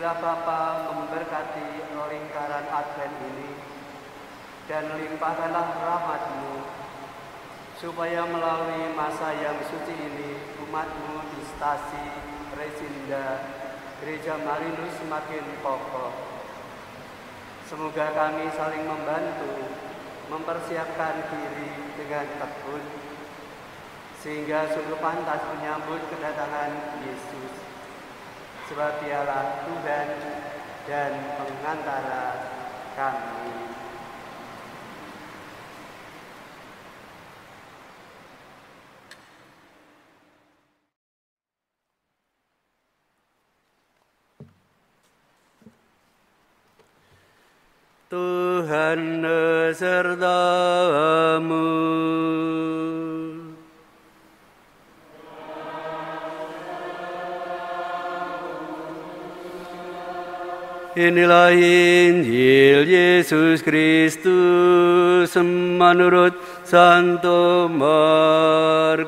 Ya Bapa, memberkati lingkaran Advent ini dan limpahkanlah rahmat-Mu supaya melalui masa yang suci ini umat-Mu di Stasi Resinda Gereja Marinus semakin kokoh. Semoga kami saling membantu mempersiapkan diri dengan tekun sehingga sungguh pantas menyambut kedatangan Yesus. Sebab Dialah Tuhan dan pengantara kami. Tuhan besertamu. Inilah Injil Yesus Kristus menurut Santo Markus.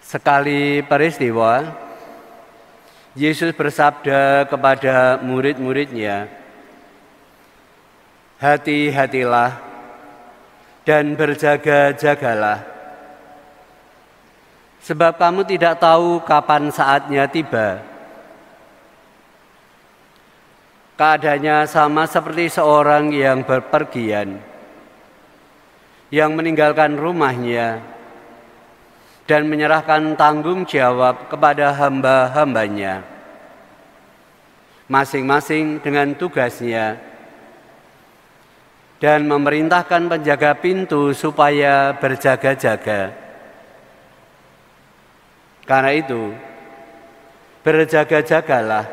Sekali peristiwa, Yesus bersabda kepada murid-muridnya, "Hati-hatilah dan berjaga-jagalah, sebab kamu tidak tahu kapan saatnya tiba." Keadaannya sama seperti seorang yang berpergian, yang meninggalkan rumahnya dan menyerahkan tanggung jawab kepada hamba-hambanya, masing-masing dengan tugasnya, dan memerintahkan penjaga pintu supaya berjaga-jaga. Karena itu, berjaga-jagalah,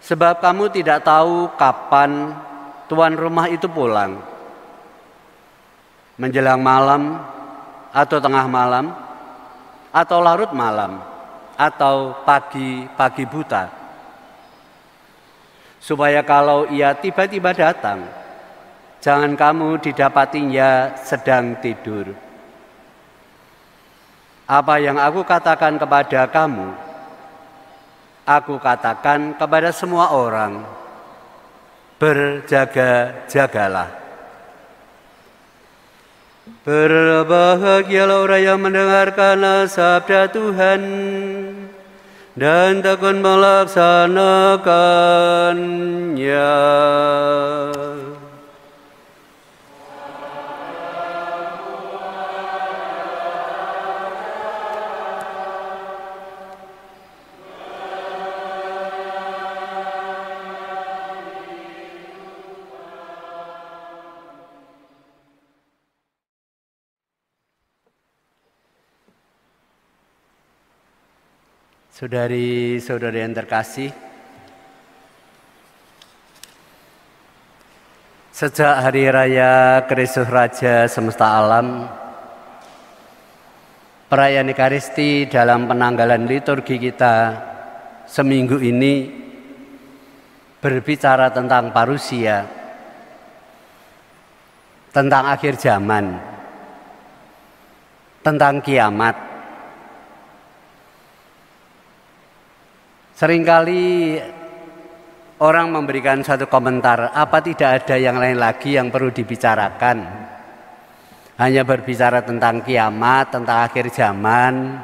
sebab kamu tidak tahu kapan tuan rumah itu pulang, menjelang malam atau tengah malam, atau larut malam, atau pagi buta. Supaya kalau ia tiba-tiba datang, jangan kamu didapatinya sedang tidur. Apa yang aku katakan kepada kamu, aku katakan kepada semua orang, berjaga-jagalah. Berbahagialah orang yang mendengarkan sabda Tuhan dan tekun melaksanakannya. Saudari-saudari yang terkasih, sejak Hari Raya Kristus Raja Semesta Alam, perayaan Ekaristi dalam penanggalan liturgi kita seminggu ini berbicara tentang parusia, tentang akhir zaman, tentang kiamat. Seringkali orang memberikan satu komentar, apa tidak ada yang lain lagi yang perlu dibicarakan? Hanya berbicara tentang kiamat, tentang akhir zaman,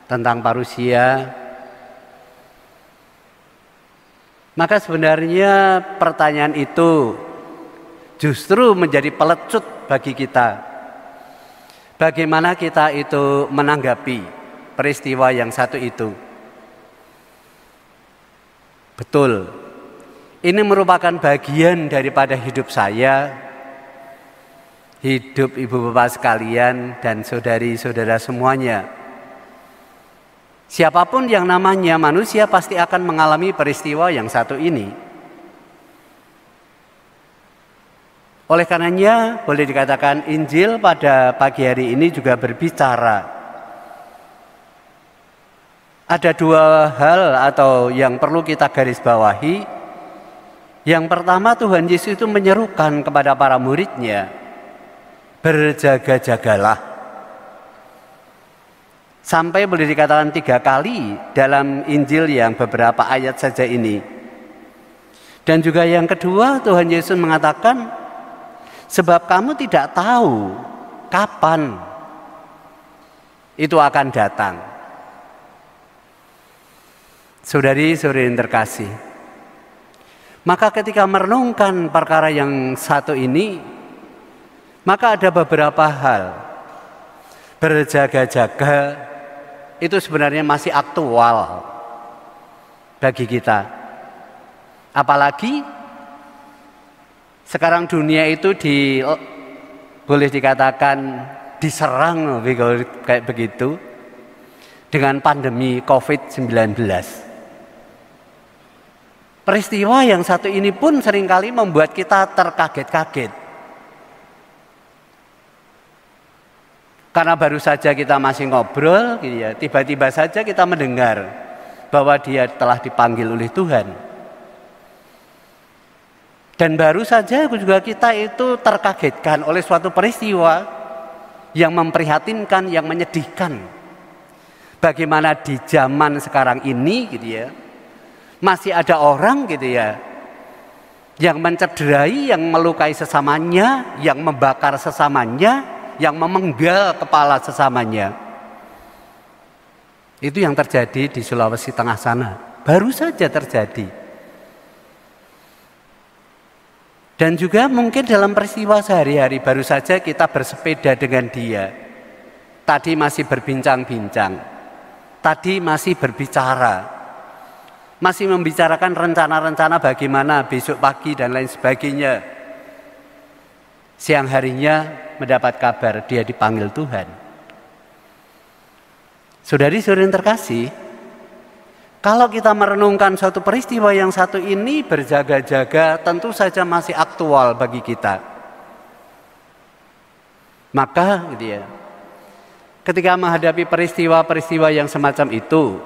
tentang parusia. Maka sebenarnya pertanyaan itu justru menjadi pelecut bagi kita. Bagaimana kita itu menanggapi peristiwa yang satu itu? Betul, ini merupakan bagian daripada hidup saya, hidup ibu bapak sekalian dan saudari-saudara semuanya. Siapapun yang namanya manusia pasti akan mengalami peristiwa yang satu ini. Oleh karenanya boleh dikatakan Injil pada pagi hari ini juga berbicara. Ada dua hal atau yang perlu kita garis bawahi Yang pertama, Tuhan Yesus itu menyerukan kepada para muridnya, berjaga-jagalah. Sampai boleh dikatakan 3 kali dalam Injil yang beberapa ayat saja ini. Dan juga yang kedua, Tuhan Yesus mengatakan, sebab kamu tidak tahu kapan itu akan datang. Saudari-saudari yang terkasih, maka ketika merenungkan perkara yang satu ini, maka ada beberapa hal. Berjaga-jaga itu sebenarnya masih aktual bagi kita. Apalagi sekarang dunia itu boleh dikatakan diserang kayak begitu dengan pandemi COVID-19. Peristiwa yang satu ini pun seringkali membuat kita terkaget-kaget. Karena baru saja kita masih ngobrol, gitu ya, tiba-tiba saja kita mendengar bahwa dia telah dipanggil oleh Tuhan. Dan baru saja juga kita itu terkagetkan oleh suatu peristiwa yang memprihatinkan, yang menyedihkan. Bagaimana di zaman sekarang ini, gitu ya, masih ada orang, gitu ya, yang mencederai, yang melukai sesamanya, yang membakar sesamanya, yang memenggal kepala sesamanya. Itu yang terjadi di Sulawesi Tengah sana. Baru saja terjadi. Dan juga mungkin dalam peristiwa sehari-hari baru saja kita bersepeda dengan dia. Tadi masih berbincang-bincang. Tadi masih berbicara. Masih membicarakan rencana-rencana bagaimana besok pagi dan lain sebagainya. Siang harinya mendapat kabar dia dipanggil Tuhan. Saudari-saudari yang terkasih, kalau kita merenungkan suatu peristiwa yang satu ini, berjaga-jaga tentu saja masih aktual bagi kita. Maka ketika menghadapi peristiwa-peristiwa yang semacam itu,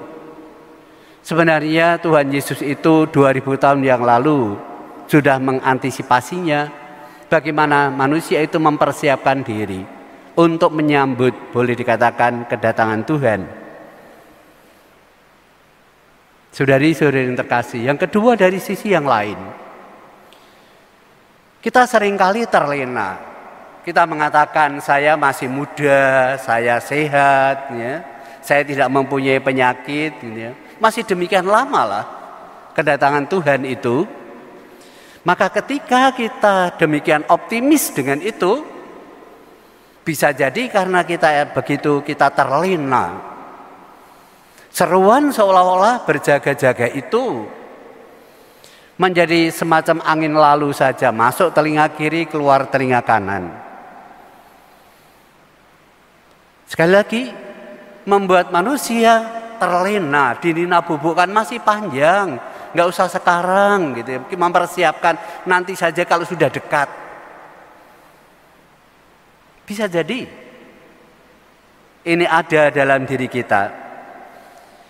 sebenarnya Tuhan Yesus itu 2000 tahun yang lalu sudah mengantisipasinya. Bagaimana manusia itu mempersiapkan diri untuk menyambut, boleh dikatakan, kedatangan Tuhan. Saudari-saudari yang terkasih, yang kedua dari sisi yang lain, kita seringkali terlena. Kita mengatakan saya masih muda, saya sehat, ya, saya tidak mempunyai penyakit, ya. Masih demikian lama lah kedatangan Tuhan itu. Maka ketika kita demikian optimis dengan itu, bisa jadi karena kita begitu kita terlena. Seruan seolah-olah berjaga-jaga itu menjadi semacam angin lalu saja, masuk telinga kiri, keluar telinga kanan. Sekali lagi, membuat manusia terlena, dinina bubukkan masih panjang. Nggak usah sekarang, gitu ya. Mempersiapkan nanti saja kalau sudah dekat. Bisa jadi ini ada dalam diri kita.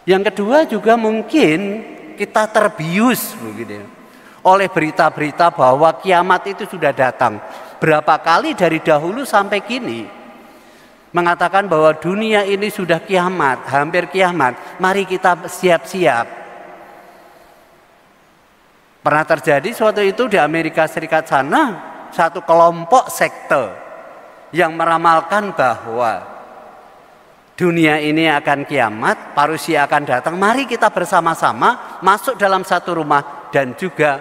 Yang kedua juga mungkin kita terbius begitu, oleh berita-berita bahwa kiamat itu sudah datang. Berapa kali dari dahulu sampai kini mengatakan bahwa dunia ini sudah kiamat, hampir kiamat. Mari kita siap-siap. Pernah terjadi suatu itu di Amerika Serikat sana, satu kelompok sekte yang meramalkan bahwa dunia ini akan kiamat, parusia akan datang. Mari kita bersama-sama masuk dalam satu rumah dan juga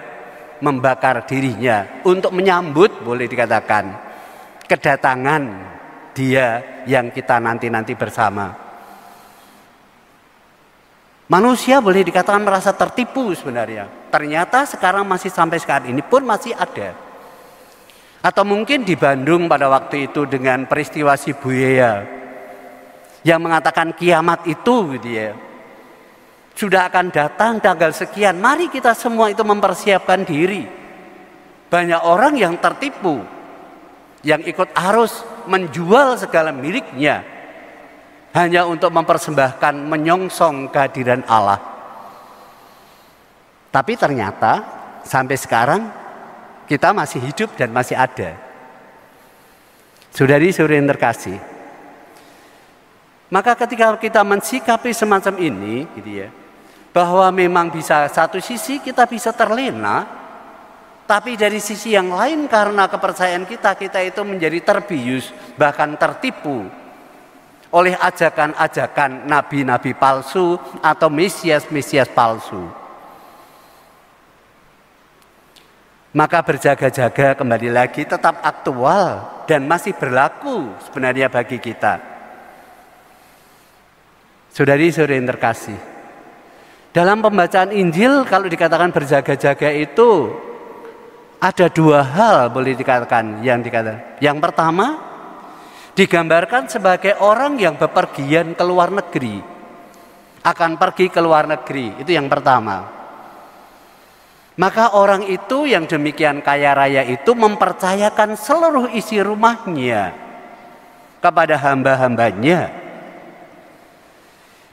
membakar dirinya untuk menyambut, boleh dikatakan, kedatangan dia yang kita nanti-nanti bersama. Manusia boleh dikatakan merasa tertipu sebenarnya. Ternyata sekarang masih sampai sekarang ini pun masih ada. Atau mungkin di Bandung pada waktu itu dengan peristiwa Shibuya yang mengatakan kiamat itu, gitu ya, sudah akan datang tanggal sekian. Mari kita semua itu mempersiapkan diri. Banyak orang yang tertipu, yang ikut arus menjual segala miliknya hanya untuk mempersembahkan, menyongsong kehadiran Allah. Tapi ternyata sampai sekarang kita masih hidup dan masih ada. Saudari-saudari yang terkasih, maka ketika kita mensikapi semacam ini, gitu ya, bahwa memang bisa satu sisi kita bisa terlena, tapi dari sisi yang lain karena kepercayaan kita itu menjadi terbius, bahkan tertipu oleh ajakan-ajakan nabi-nabi palsu atau mesias-mesias palsu. Maka berjaga-jaga kembali lagi tetap aktual dan masih berlaku sebenarnya bagi kita. Saudari-saudari yang terkasih, dalam pembacaan Injil kalau dikatakan berjaga-jaga itu ada dua hal boleh dikatakan yang dikatakan. Yang pertama, digambarkan sebagai orang yang bepergian ke luar negeri, akan pergi ke luar negeri, itu yang pertama. Maka orang itu yang demikian kaya raya itu mempercayakan seluruh isi rumahnya kepada hamba-hambanya.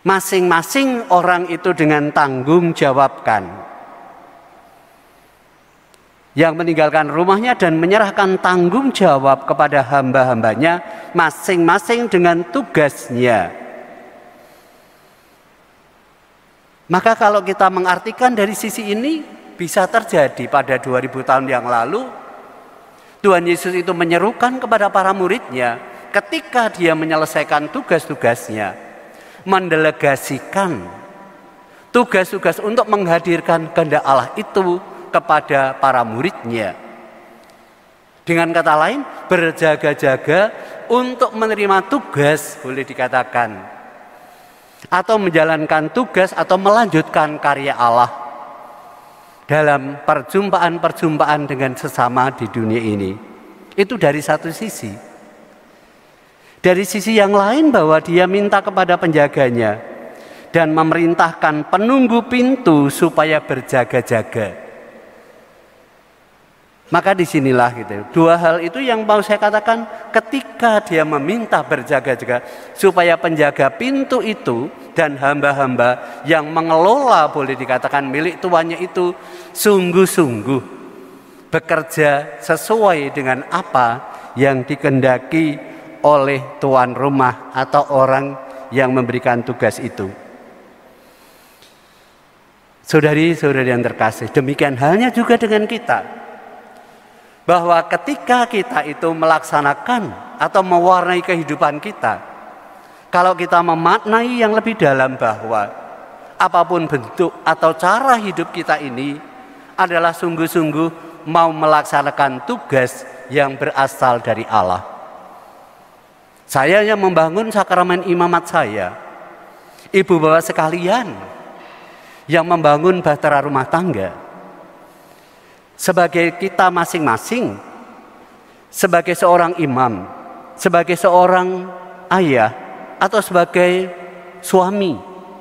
Masing-masing orang itu dengan tanggung jawabkan. Yang meninggalkan rumahnya dan menyerahkan tanggung jawab kepada hamba-hambanya, masing-masing dengan tugasnya. Maka kalau kita mengartikan dari sisi ini, bisa terjadi pada 2000 tahun yang lalu, Tuhan Yesus itu menyerukan kepada para muridnya ketika dia menyelesaikan tugas-tugasnya, mendelegasikan tugas-tugas untuk menghadirkan kehendak Allah itu kepada para muridnya. Dengan kata lain, berjaga-jaga untuk menerima tugas, boleh dikatakan, atau menjalankan tugas atau melanjutkan karya Allah dalam perjumpaan-perjumpaan dengan sesama di dunia ini. Itu dari satu sisi. Dari sisi yang lain bahwa dia minta kepada penjaganya dan memerintahkan penunggu pintu supaya berjaga-jaga. Maka disinilah gitu. Dua hal itu yang mau saya katakan, ketika dia meminta berjaga-jaga supaya penjaga pintu itu dan hamba-hamba yang mengelola, boleh dikatakan milik tuannya itu sungguh-sungguh bekerja sesuai dengan apa yang dikehendaki oleh tuan rumah atau orang yang memberikan tugas itu. Saudari-saudari yang terkasih, demikian halnya juga dengan kita. Bahwa ketika kita itu melaksanakan atau mewarnai kehidupan kita, kalau kita memaknai yang lebih dalam bahwa apapun bentuk atau cara hidup kita ini adalah sungguh-sungguh mau melaksanakan tugas yang berasal dari Allah. Saya yang membangun sakramen imamat saya, ibu bapak sekalian yang membangun bahtera rumah tangga, sebagai kita masing-masing, sebagai seorang imam, sebagai seorang ayah, atau sebagai suami,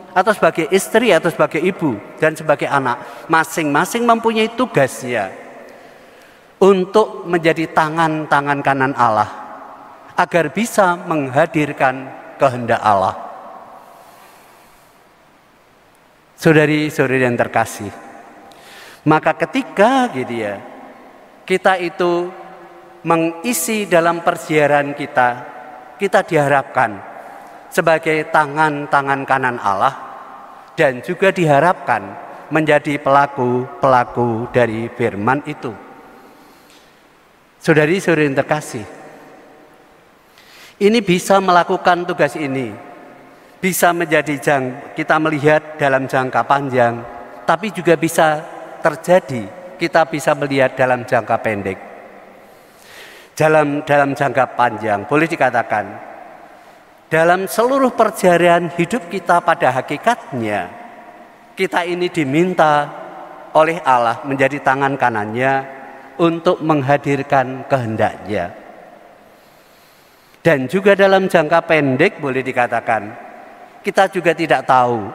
atau sebagai istri, atau sebagai ibu, dan sebagai anak, masing-masing mempunyai tugasnya untuk menjadi tangan-tangan kanan Allah, agar bisa menghadirkan kehendak Allah. Saudari-saudari yang terkasih, maka ketika gitu ya, kita itu mengisi dalam persiaran kita, kita diharapkan sebagai tangan-tangan kanan Allah dan juga diharapkan menjadi pelaku-pelaku dari firman itu. Saudari-saudari yang terkasih, ini bisa melakukan tugas ini, bisa menjadi kita melihat dalam jangka panjang, tapi juga bisa terjadi kita bisa melihat dalam jangka pendek. Dalam jangka panjang boleh dikatakan dalam seluruh perjalanan hidup kita, pada hakikatnya kita ini diminta oleh Allah menjadi tangan kanannya untuk menghadirkan kehendaknya. Dan juga dalam jangka pendek boleh dikatakan kita juga tidak tahu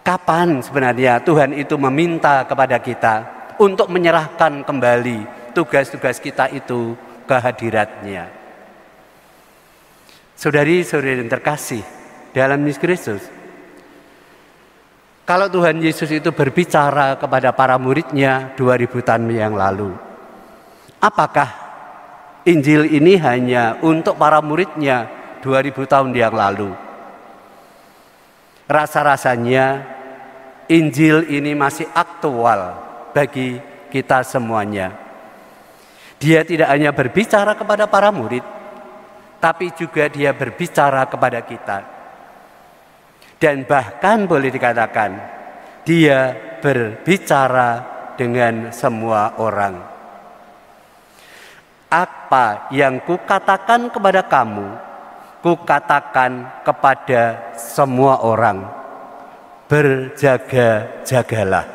kapan sebenarnya Tuhan itu meminta kepada kita untuk menyerahkan kembali tugas-tugas kita itu ke hadiratnya. Saudari-saudari yang terkasih dalam Yesus Kristus, Kalau Tuhan Yesus itu berbicara kepada para muridnya 2000 tahun yang lalu, apakah Injil ini hanya untuk para muridnya 2000 tahun yang lalu? Rasa-rasanya Injil ini masih aktual bagi kita semuanya. Dia tidak hanya berbicara kepada para murid, tapi juga dia berbicara kepada kita. Dan bahkan boleh dikatakan, dia berbicara dengan semua orang. Apa yang kukatakan kepada kamu, kukatakan kepada semua orang. Berjaga-jagalah.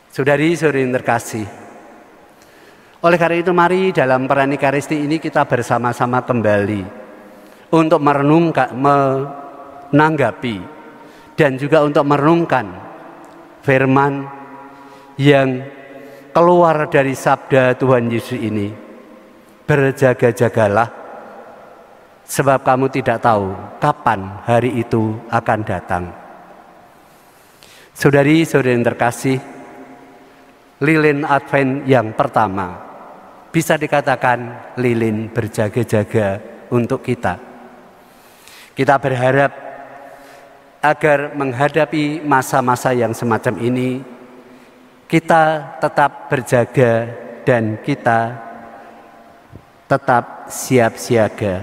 Saudari-saudari yang terkasih, oleh karena itu mari dalam peran Ekaristi ini kita bersama-sama kembali untuk merenungkan, menanggapi dan juga untuk merenungkan firman yang keluar dari sabda Tuhan Yesus ini. Berjaga-jagalah, sebab kamu tidak tahu kapan hari itu akan datang. Saudari-saudari yang terkasih, lilin Advent yang pertama bisa dikatakan lilin berjaga-jaga untuk kita. Kita berharap agar menghadapi masa-masa yang semacam ini, kita tetap berjaga dan kita tetap siap siaga,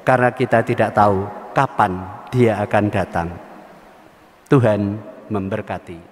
karena kita tidak tahu kapan dia akan datang. Tuhan memberkati.